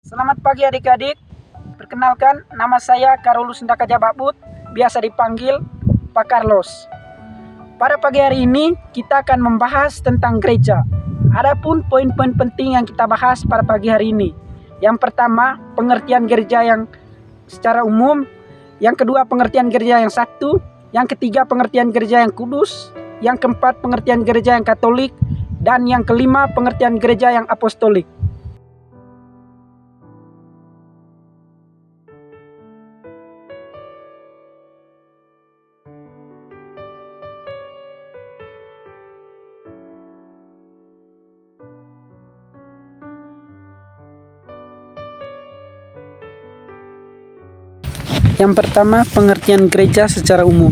Selamat pagi adik-adik. Perkenalkan, nama saya Carolus Ndaka Jababut, biasa dipanggil Pak Carlos. Pada pagi hari ini kita akan membahas tentang gereja. Adapun poin-poin penting yang kita bahas pada pagi hari ini. Yang pertama, pengertian gereja yang secara umum. Yang kedua, pengertian gereja yang satu. Yang ketiga, pengertian gereja yang kudus. Yang keempat, pengertian gereja yang katolik. Dan yang kelima, pengertian gereja yang apostolik. Yang pertama, pengertian gereja secara umum.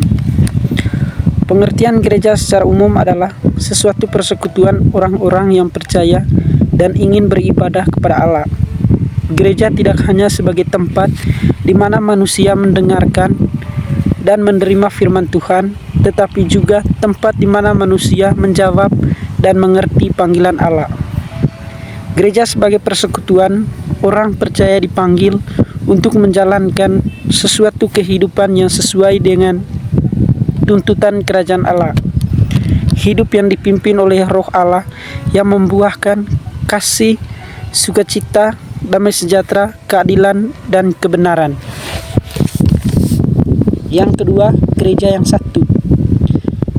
Pengertian gereja secara umum adalah sesuatu persekutuan orang-orang yang percaya dan ingin beribadah kepada Allah. Gereja tidak hanya sebagai tempat di mana manusia mendengarkan dan menerima firman Tuhan, tetapi juga tempat di mana manusia menjawab dan mengerti panggilan Allah. Gereja sebagai persekutuan orang percaya dipanggil untuk menjalankan sesuatu kehidupan yang sesuai dengan tuntutan kerajaan Allah. Hidup yang dipimpin oleh Roh Allah yang membuahkan kasih, sukacita, damai sejahtera, keadilan, dan kebenaran. Yang kedua, gereja yang satu.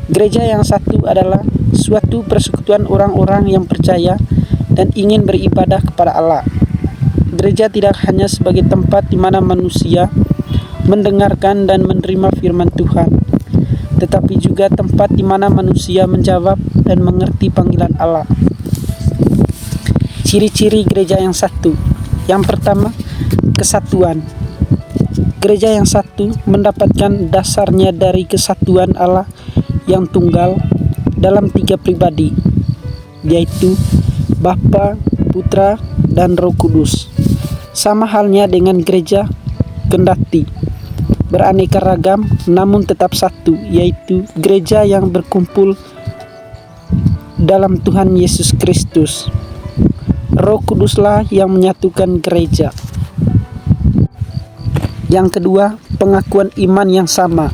Gereja yang satu adalah suatu persekutuan orang-orang yang percaya dan ingin beribadah kepada Allah. Gereja tidak hanya sebagai tempat di mana manusia mendengarkan dan menerima firman Tuhan, tetapi juga tempat di mana manusia menjawab dan mengerti panggilan Allah. Ciri-ciri gereja yang satu. Yang pertama, kesatuan. Gereja yang satu mendapatkan dasarnya dari kesatuan Allah yang tunggal dalam 3 pribadi, yaitu Bapa, Putra, dan Roh Kudus. Sama halnya dengan gereja kendati, beraneka ragam namun tetap satu, yaitu gereja yang berkumpul dalam Tuhan Yesus Kristus. Roh Kuduslah yang menyatukan gereja. Yang kedua, pengakuan iman yang sama.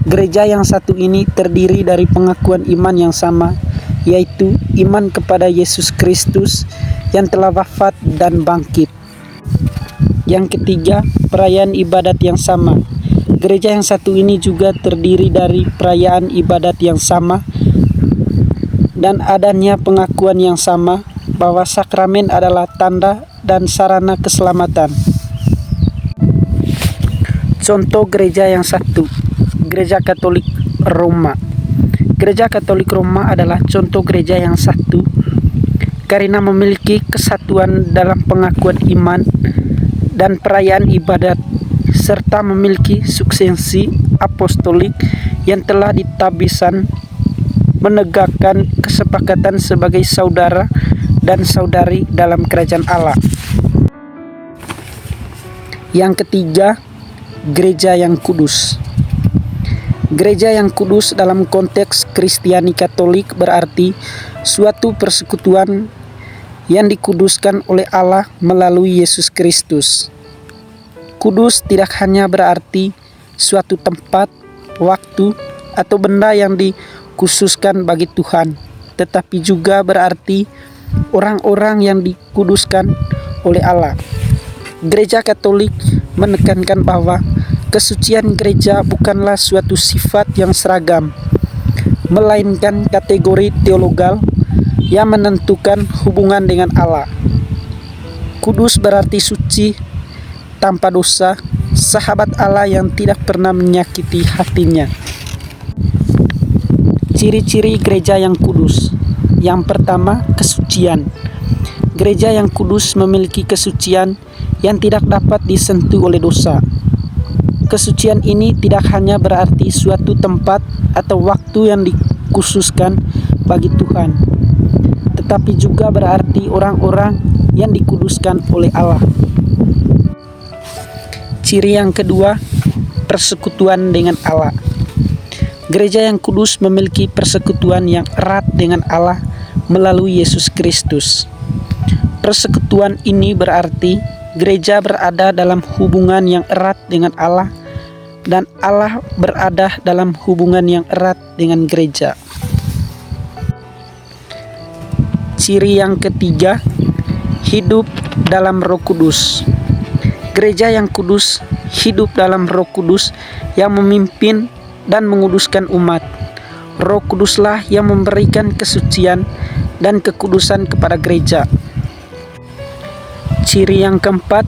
Gereja yang satu ini terdiri dari pengakuan iman yang sama, yaitu iman kepada Yesus Kristus yang telah wafat dan bangkit. Yang ketiga, perayaan ibadat yang sama. Gereja yang satu ini juga terdiri dari perayaan ibadat yang sama dan adanya pengakuan yang sama bahwa sakramen adalah tanda dan sarana keselamatan. Contoh gereja yang satu, Gereja Katolik Roma. Gereja Katolik Roma adalah contoh gereja yang satu karena memiliki kesatuan dalam pengakuan iman dan perayaan ibadat, serta memiliki suksesi apostolik yang telah ditabiskan menegakkan kesepakatan sebagai saudara dan saudari dalam kerajaan Allah. Yang ketiga, gereja yang kudus. Gereja yang kudus dalam konteks Kristiani Katolik berarti suatu persekutuan yang dikuduskan oleh Allah melalui Yesus Kristus. Kudus tidak hanya berarti suatu tempat, waktu, atau benda yang dikhususkan bagi Tuhan, tetapi juga berarti orang-orang yang dikuduskan oleh Allah. Gereja Katolik menekankan bahwa kesucian gereja bukanlah suatu sifat yang seragam, melainkan kategori teologal yang menentukan hubungan dengan Allah. Kudus berarti suci, tanpa dosa, sahabat Allah yang tidak pernah menyakiti hatinya. Ciri-ciri gereja yang kudus. Yang pertama, kesucian. Gereja yang kudus memiliki kesucian yang tidak dapat disentuh oleh dosa. Kesucian ini tidak hanya berarti suatu tempat atau waktu yang dikhususkan bagi Tuhan, tetapi juga berarti orang-orang yang dikuduskan oleh Allah. Ciri yang kedua, persekutuan dengan Allah. Gereja yang kudus memiliki persekutuan yang erat dengan Allah melalui Yesus Kristus. Persekutuan ini berarti gereja berada dalam hubungan yang erat dengan Allah dan Allah berada dalam hubungan yang erat dengan gereja. Ciri yang ketiga, hidup dalam Roh Kudus. Gereja yang kudus hidup dalam Roh Kudus yang memimpin dan menguduskan umat. Roh Kuduslah yang memberikan kesucian dan kekudusan kepada gereja. Ciri yang keempat,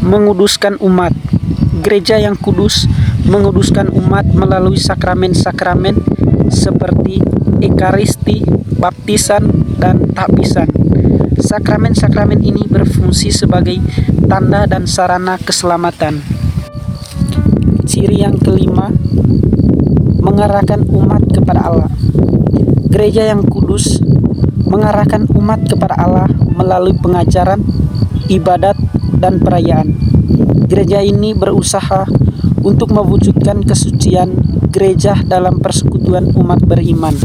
menguduskan umat. Gereja yang kudus menguduskan umat melalui sakramen-sakramen seperti ekaristi, baptisan, dan tahbisan. Sakramen-sakramen ini berfungsi sebagai tanda dan sarana keselamatan. Ciri yang kelima, mengarahkan umat kepada Allah. Gereja yang kudus mengarahkan umat kepada Allah melalui pengajaran, ibadat, dan perayaan. Gereja ini berusaha untuk mewujudkan kesucian gereja dalam persekutuan umat beriman.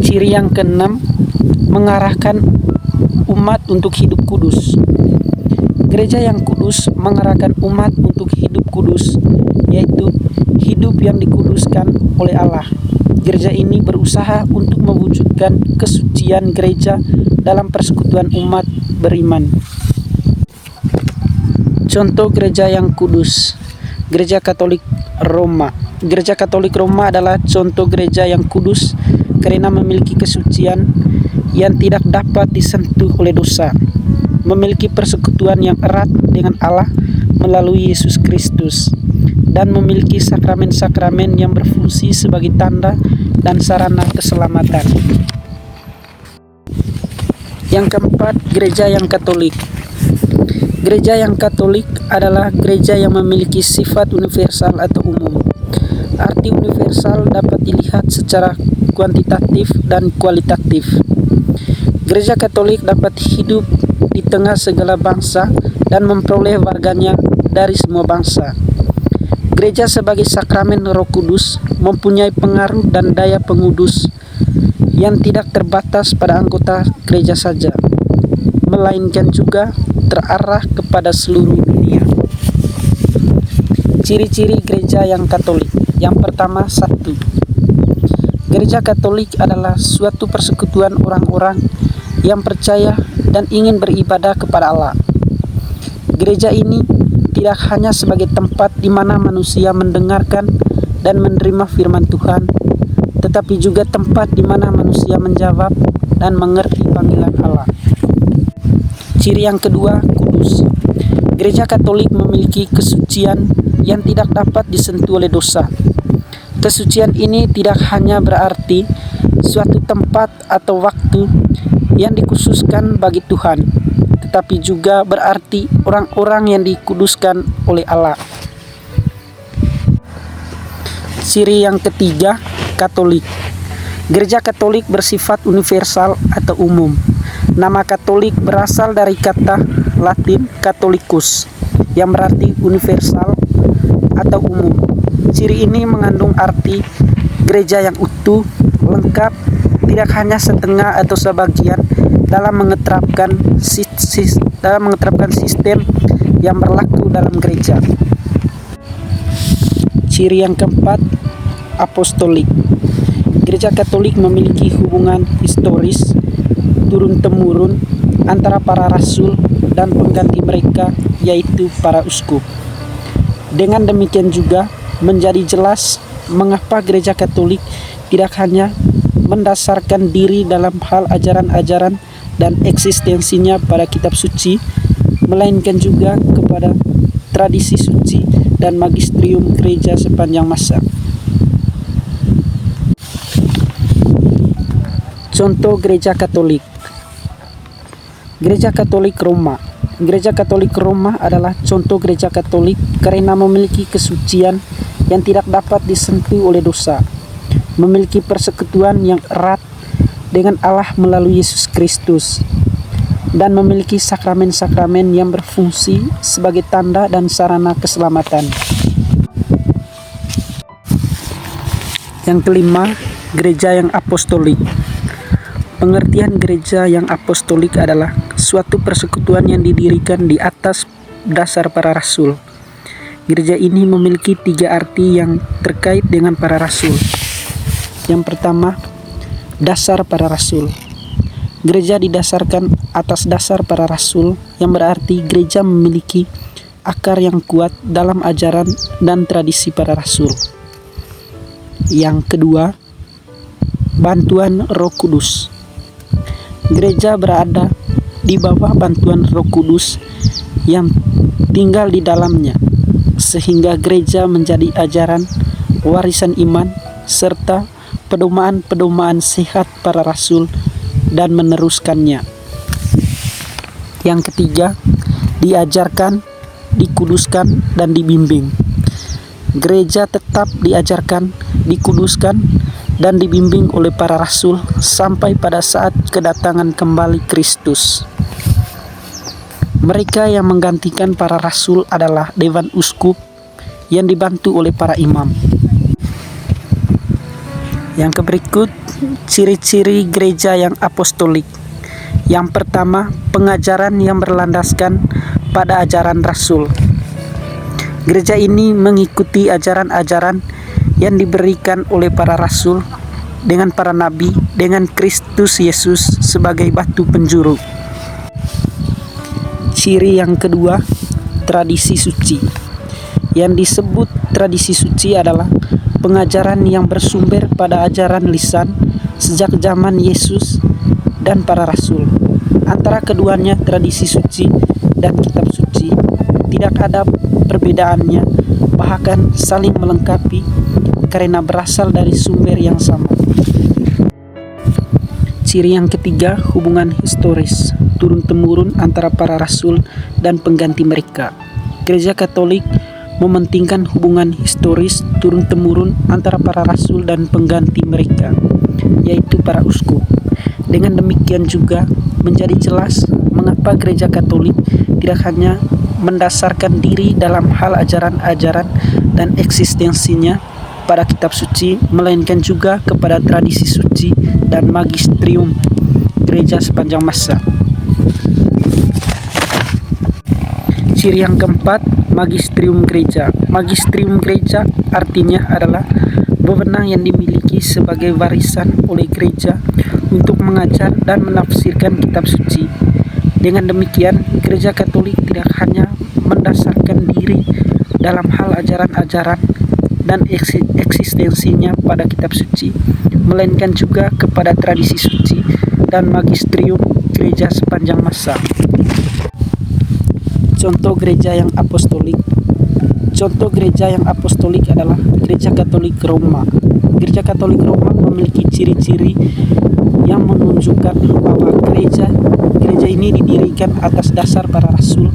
Ciri yang keenam, mengarahkan umat untuk hidup kudus. Gereja yang kudus mengarahkan umat untuk hidup kudus, yaitu hidup yang dikuduskan oleh Allah. Gereja ini berusaha untuk mewujudkan kesucian gereja dalam persekutuan umat beriman. Contoh gereja yang kudus. Gereja Katolik Roma. Gereja Katolik Roma adalah contoh gereja yang kudus karena memiliki kesucian yang tidak dapat disentuh oleh dosa, memiliki persekutuan yang erat dengan Allah melalui Yesus Kristus, dan memiliki sakramen-sakramen yang berfungsi sebagai tanda dan sarana keselamatan. Yang keempat, gereja yang Katolik. Gereja yang Katolik adalah gereja yang memiliki sifat universal atau umum. Arti universal dapat dilihat secara kuantitatif dan kualitatif. Gereja Katolik dapat hidup di tengah segala bangsa dan memperoleh warganya dari semua bangsa. Gereja sebagai sakramen Roh Kudus mempunyai pengaruh dan daya pengudus yang tidak terbatas pada anggota gereja saja, melainkan juga terarah kepada seluruh dunia. Ciri-ciri gereja yang Katolik. Yang pertama, 1. Gereja Katolik adalah suatu persekutuan orang-orang yang percaya dan ingin beribadah kepada Allah. Gereja ini tidak hanya sebagai tempat di mana manusia mendengarkan dan menerima firman Tuhan, tetapi juga tempat di mana manusia menjawab dan mengerti panggilan Allah. Ciri yang kedua, kudus. Gereja Katolik memiliki kesucian yang tidak dapat disentuh oleh dosa. Kesucian ini tidak hanya berarti suatu tempat atau waktu yang dikhususkan bagi Tuhan, tetapi juga berarti orang-orang yang dikuduskan oleh Allah. Ciri yang ketiga, Katolik. Gereja Katolik bersifat universal atau umum. Nama Katolik berasal dari kata Latin Catholicus yang berarti universal atau umum. Ciri ini mengandung arti gereja yang utuh, lengkap, tidak hanya setengah atau sebagian dalam mengeterapkan sistem yang berlaku dalam gereja. Ciri yang keempat, apostolik. Gereja Katolik memiliki hubungan historis turun-temurun antara para rasul dan pengganti mereka, yaitu para uskup. Dengan demikian juga menjadi jelas mengapa gereja Katolik tidak hanya mendasarkan diri dalam hal ajaran-ajaran dan eksistensinya pada kitab suci, melainkan juga kepada tradisi suci dan magisterium gereja sepanjang masa. Contoh gereja Katolik. Gereja Katolik Roma. Gereja Katolik Roma adalah contoh gereja Katolik karena memiliki kesucian yang tidak dapat disentuh oleh dosa, memiliki persekutuan yang erat dengan Allah melalui Yesus Kristus, dan memiliki sakramen-sakramen yang berfungsi sebagai tanda dan sarana keselamatan. Yang kelima, gereja yang apostolik. Pengertian gereja yang apostolik adalah suatu persekutuan yang didirikan di atas dasar para rasul. Gereja ini memiliki 3 arti yang terkait dengan para rasul. Yang pertama, dasar para rasul. Gereja didasarkan atas dasar para rasul, yang berarti gereja memiliki akar yang kuat dalam ajaran dan tradisi para rasul. Yang kedua, bantuan Roh Kudus. Gereja berada di bawah bantuan Roh Kudus yang tinggal di dalamnya, sehingga gereja menjadi ajaran, warisan iman, serta pedoman-pedoman sehat para rasul dan meneruskannya. Yang ketiga, diajarkan, dikuduskan, dan dibimbing. Gereja tetap diajarkan, dikuduskan, dan dibimbing oleh para rasul sampai pada saat kedatangan kembali Kristus. Mereka yang menggantikan para rasul adalah Dewan Uskup yang dibantu oleh para imam. Yang berikut, ciri-ciri gereja yang apostolik. Yang pertama, pengajaran yang berlandaskan pada ajaran rasul. Gereja ini mengikuti ajaran-ajaran yang diberikan oleh para rasul dengan para nabi, dengan Kristus Yesus sebagai batu penjuru. Ciri yang kedua, tradisi suci. Yang disebut tradisi suci adalah pengajaran yang bersumber pada ajaran lisan sejak zaman Yesus dan para rasul. Antara keduanya, tradisi suci dan kitab suci, tidak ada perbedaannya, bahkan saling melengkapi karena berasal dari sumber yang sama. Ciri yang ketiga, hubungan historis turun-temurun antara para rasul dan pengganti mereka. Gereja Katolik mementingkan hubungan historis turun-temurun antara para rasul dan pengganti mereka, yaitu para uskup. Dengan demikian juga menjadi jelas mengapa Gereja Katolik tidak hanya mendasarkan diri dalam hal ajaran-ajaran dan eksistensinya pada kitab suci, melainkan juga kepada tradisi suci dan magisterium gereja sepanjang masa. Ciri yang keempat, magisterium gereja. Magisterium gereja artinya adalah wewenang yang dimiliki sebagai warisan oleh gereja untuk mengajar dan menafsirkan kitab suci. Dengan demikian, Gereja Katolik tidak hanya mendasarkan diri dalam hal ajaran-ajaran dan eksistensinya pada kitab suci, melainkan juga kepada tradisi suci dan magisterium gereja sepanjang masa. Contoh gereja yang apostolik. Contoh gereja yang apostolik adalah Gereja Katolik Roma. Gereja Katolik Roma memiliki ciri-ciri yang menunjukkan bahwa gereja ini didirikan atas dasar para rasul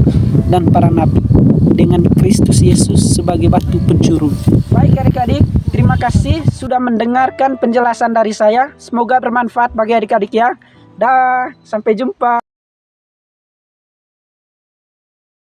dan para nabi, dengan Kristus Yesus sebagai batu penjuru. Baik adik-adik, terima kasih sudah mendengarkan penjelasan dari saya. Semoga bermanfaat bagi adik-adik ya. Dah, sampai jumpa.